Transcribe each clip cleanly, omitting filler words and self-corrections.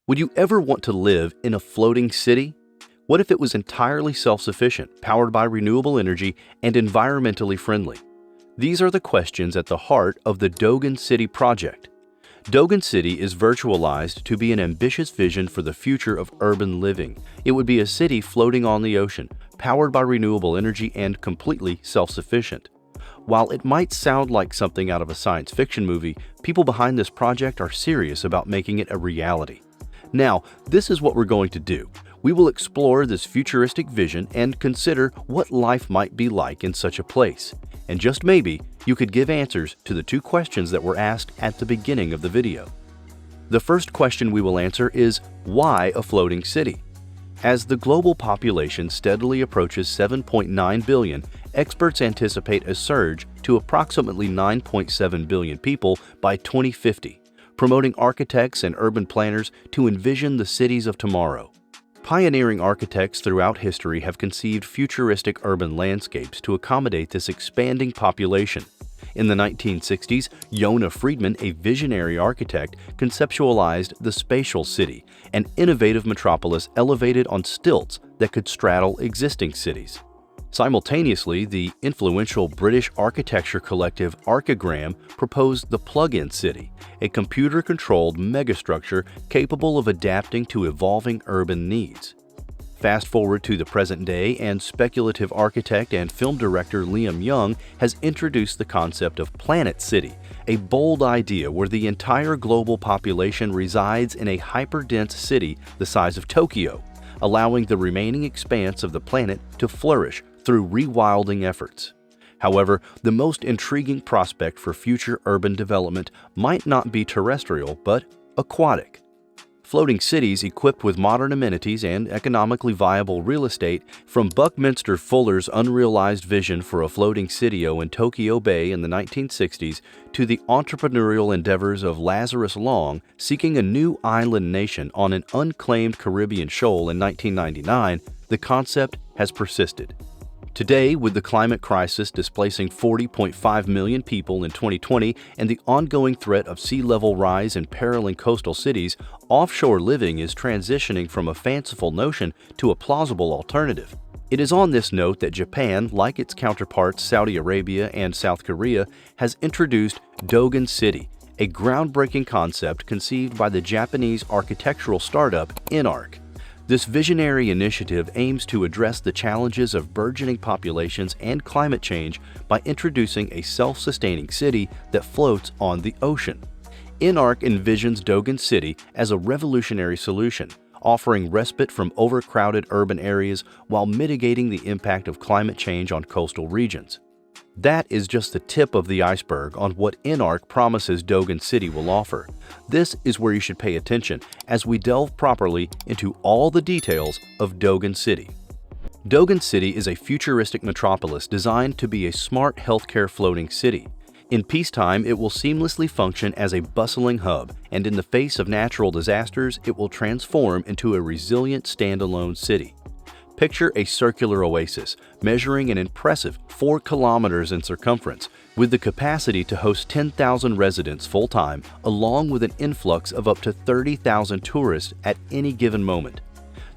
Would you ever want to live in a floating city? What if it was entirely self-sufficient, powered by renewable energy, and environmentally friendly? These are the questions at the heart of the Dogen City project. Dogen City is virtualized to be an ambitious vision for the future of urban living. It would be a city floating on the ocean, powered by renewable energy and completely self-sufficient. While it might sound like something out of a science fiction movie, people behind this project are serious about making it a reality. Now, this is what we're going to do. We will explore this futuristic vision and consider what life might be like in such a place. And just maybe, you could give answers to the two questions that were asked at the beginning of the video. The first question we will answer is, why a floating city? As the global population steadily approaches 7.9 billion, experts anticipate a surge to approximately 9.7 billion people by 2050. Promoting architects and urban planners to envision the cities of tomorrow. Pioneering architects throughout history have conceived futuristic urban landscapes to accommodate this expanding population. In the 1960s, Yonah Friedman, a visionary architect, conceptualized the spatial city, an innovative metropolis elevated on stilts that could straddle existing cities. Simultaneously, the influential British architecture collective Archigram proposed the plug-in city, a computer-controlled megastructure capable of adapting to evolving urban needs. Fast forward to the present day, and speculative architect and film director Liam Young has introduced the concept of Planet City, a bold idea where the entire global population resides in a hyper-dense city the size of Tokyo, allowing the remaining expanse of the planet to flourish through rewilding efforts. However, the most intriguing prospect for future urban development might not be terrestrial, but aquatic. Floating cities equipped with modern amenities and economically viable real estate, from Buckminster Fuller's unrealized vision for a floating city-o in Tokyo Bay in the 1960s to the entrepreneurial endeavors of Lazarus Long seeking a new island nation on an unclaimed Caribbean shoal in 1999, the concept has persisted. Today, with the climate crisis displacing 40.5 million people in 2020 and the ongoing threat of sea level rise imperiling coastal cities, offshore living is transitioning from a fanciful notion to a plausible alternative. It is on this note that Japan, like its counterparts Saudi Arabia and South Korea, has introduced Dogen City, a groundbreaking concept conceived by the Japanese architectural startup n-ark. This visionary initiative aims to address the challenges of burgeoning populations and climate change by introducing a self-sustaining city that floats on the ocean. n-ark envisions Dogen City as a revolutionary solution, offering respite from overcrowded urban areas while mitigating the impact of climate change on coastal regions. That is just the tip of the iceberg on what n-ark promises Dogen City will offer. This is where you should pay attention as we delve properly into all the details of Dogen City. Dogen City is a futuristic metropolis designed to be a smart healthcare floating city. In peacetime, it will seamlessly function as a bustling hub, and in the face of natural disasters, it will transform into a resilient standalone city. Picture a circular oasis measuring an impressive 4 kilometers in circumference, with the capacity to host 10,000 residents full-time, along with an influx of up to 30,000 tourists at any given moment.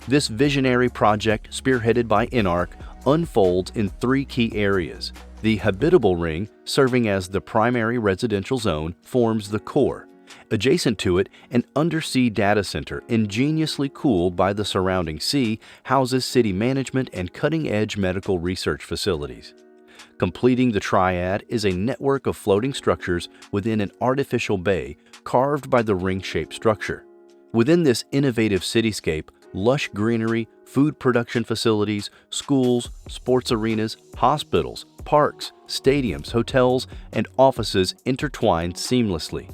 This visionary project, spearheaded by n-ark, unfolds in 3 key areas. The habitable ring, serving as the primary residential zone, forms the core. Adjacent to it, an undersea data center, ingeniously cooled by the surrounding sea, houses city management and cutting-edge medical research facilities. Completing the triad is a network of floating structures within an artificial bay carved by the ring-shaped structure. Within this innovative cityscape, lush greenery, food production facilities, schools, sports arenas, hospitals, parks, stadiums, hotels, and offices intertwine seamlessly.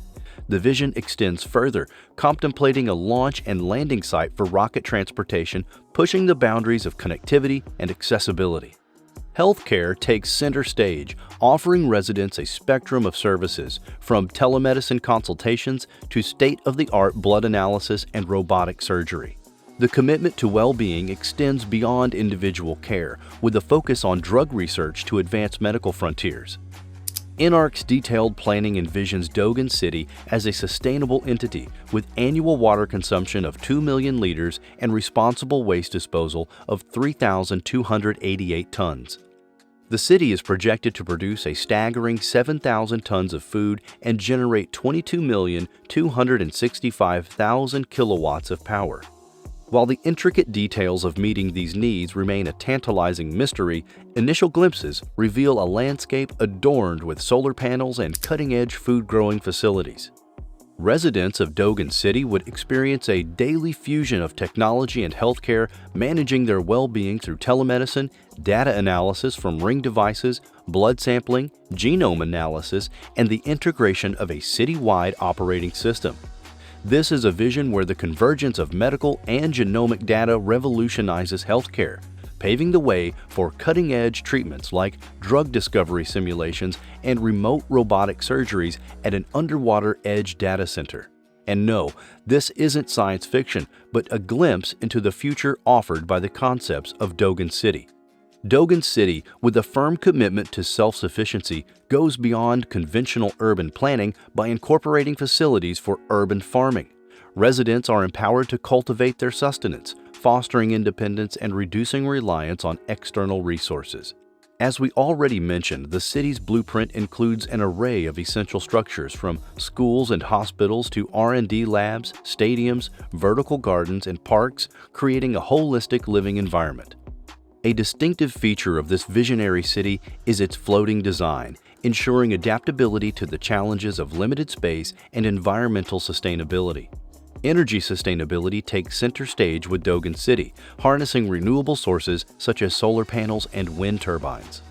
The vision extends further, contemplating a launch and landing site for rocket transportation, pushing the boundaries of connectivity and accessibility. Healthcare takes center stage, offering residents a spectrum of services, from telemedicine consultations to state-of-the-art blood analysis and robotic surgery. The commitment to well-being extends beyond individual care, with a focus on drug research to advance medical frontiers. n-ark's detailed planning envisions Dogen City as a sustainable entity with annual water consumption of 2 million liters and responsible waste disposal of 3,288 tons. The city is projected to produce a staggering 7,000 tons of food and generate 22,265,000 kilowatts of power. While the intricate details of meeting these needs remain a tantalizing mystery, initial glimpses reveal a landscape adorned with solar panels and cutting-edge food-growing facilities. Residents of Dogen City would experience a daily fusion of technology and healthcare, managing their well-being through telemedicine, data analysis from Ring devices, blood sampling, genome analysis, and the integration of a city-wide operating system. This is a vision where the convergence of medical and genomic data revolutionizes healthcare, paving the way for cutting-edge treatments like drug discovery simulations and remote robotic surgeries at an underwater edge data center. And no, this isn't science fiction, but a glimpse into the future offered by the concepts of Dogen City. Dogen City, with a firm commitment to self-sufficiency, goes beyond conventional urban planning by incorporating facilities for urban farming. Residents are empowered to cultivate their sustenance, fostering independence and reducing reliance on external resources. As we already mentioned, the city's blueprint includes an array of essential structures from schools and hospitals to R&D labs, stadiums, vertical gardens, and parks, creating a holistic living environment. A distinctive feature of this visionary city is its floating design, ensuring adaptability to the challenges of limited space and environmental sustainability. Energy sustainability takes center stage with Dogen City, harnessing renewable sources such as solar panels and wind turbines.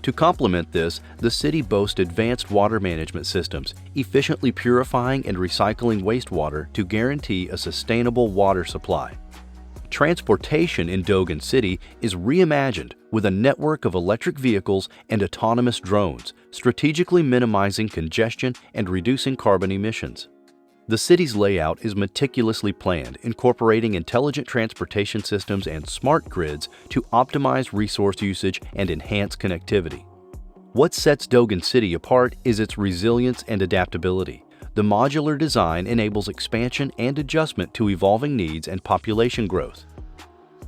To complement this, the city boasts advanced water management systems, efficiently purifying and recycling wastewater to guarantee a sustainable water supply. Transportation in Dogen City is reimagined with a network of electric vehicles and autonomous drones, strategically minimizing congestion and reducing carbon emissions. The city's layout is meticulously planned, incorporating intelligent transportation systems and smart grids to optimize resource usage and enhance connectivity. What sets Dogen City apart is its resilience and adaptability. The modular design enables expansion and adjustment to evolving needs and population growth.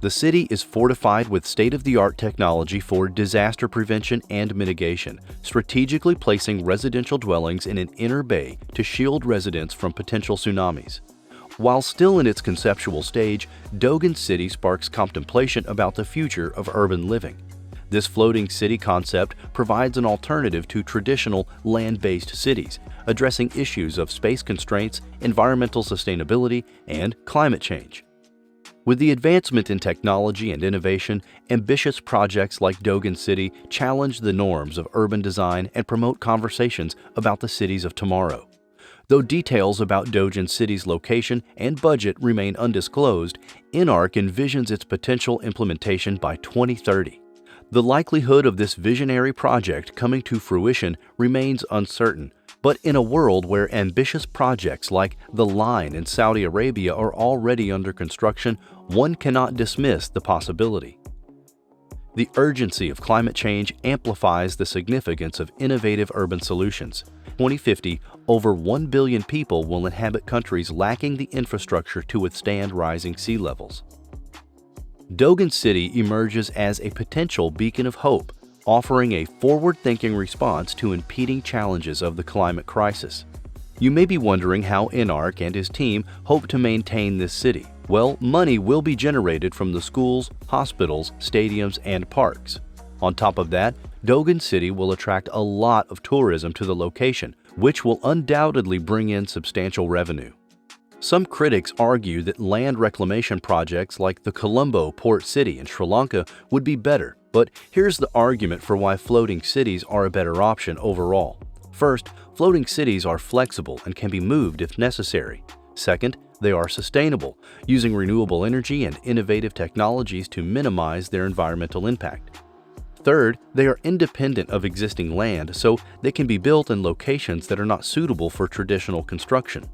The city is fortified with state-of-the-art technology for disaster prevention and mitigation, strategically placing residential dwellings in an inner bay to shield residents from potential tsunamis. While still in its conceptual stage, Dogen City sparks contemplation about the future of urban living. This floating city concept provides an alternative to traditional land-based cities, addressing issues of space constraints, environmental sustainability, and climate change. With the advancement in technology and innovation, ambitious projects like Dogen City challenge the norms of urban design and promote conversations about the cities of tomorrow. Though details about Dogen City's location and budget remain undisclosed, n-ark envisions its potential implementation by 2030. The likelihood of this visionary project coming to fruition remains uncertain, but in a world where ambitious projects like the Line in Saudi Arabia are already under construction, one cannot dismiss the possibility. The urgency of climate change amplifies the significance of innovative urban solutions. 2050, over 1 billion people will inhabit countries lacking the infrastructure to withstand rising sea levels. Dogen City emerges as a potential beacon of hope, offering a forward-thinking response to impending challenges of the climate crisis. You may be wondering how n-ark and his team hope to maintain this city. Well, money will be generated from the schools, hospitals, stadiums, and parks. On top of that, Dogen City will attract a lot of tourism to the location, which will undoubtedly bring in substantial revenue. Some critics argue that land reclamation projects like the Colombo Port City in Sri Lanka would be better, but here's the argument for why floating cities are a better option overall. First, floating cities are flexible and can be moved if necessary. Second, they are sustainable, using renewable energy and innovative technologies to minimize their environmental impact. Third, they are independent of existing land, so they can be built in locations that are not suitable for traditional construction.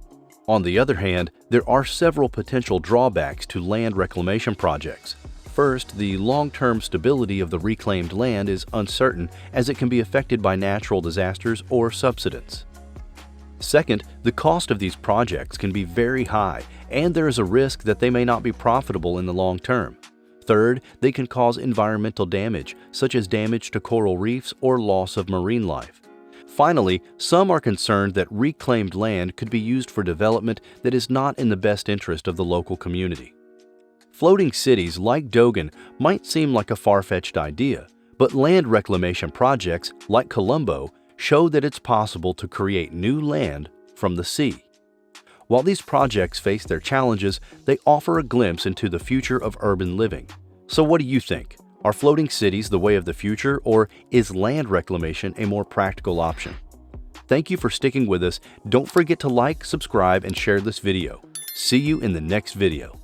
On the other hand, there are several potential drawbacks to land reclamation projects. First, the long-term stability of the reclaimed land is uncertain as it can be affected by natural disasters or subsidence. Second, the cost of these projects can be very high, and there is a risk that they may not be profitable in the long term. Third, they can cause environmental damage, such as damage to coral reefs or loss of marine life. Finally, some are concerned that reclaimed land could be used for development that is not in the best interest of the local community. Floating cities like Dogen might seem like a far-fetched idea, but land reclamation projects like Colombo show that it's possible to create new land from the sea. While these projects face their challenges, they offer a glimpse into the future of urban living. So what do you think? Are floating cities the way of the future, or is land reclamation a more practical option? Thank you for sticking with us. Don't forget to like, subscribe, and share this video. See you in the next video.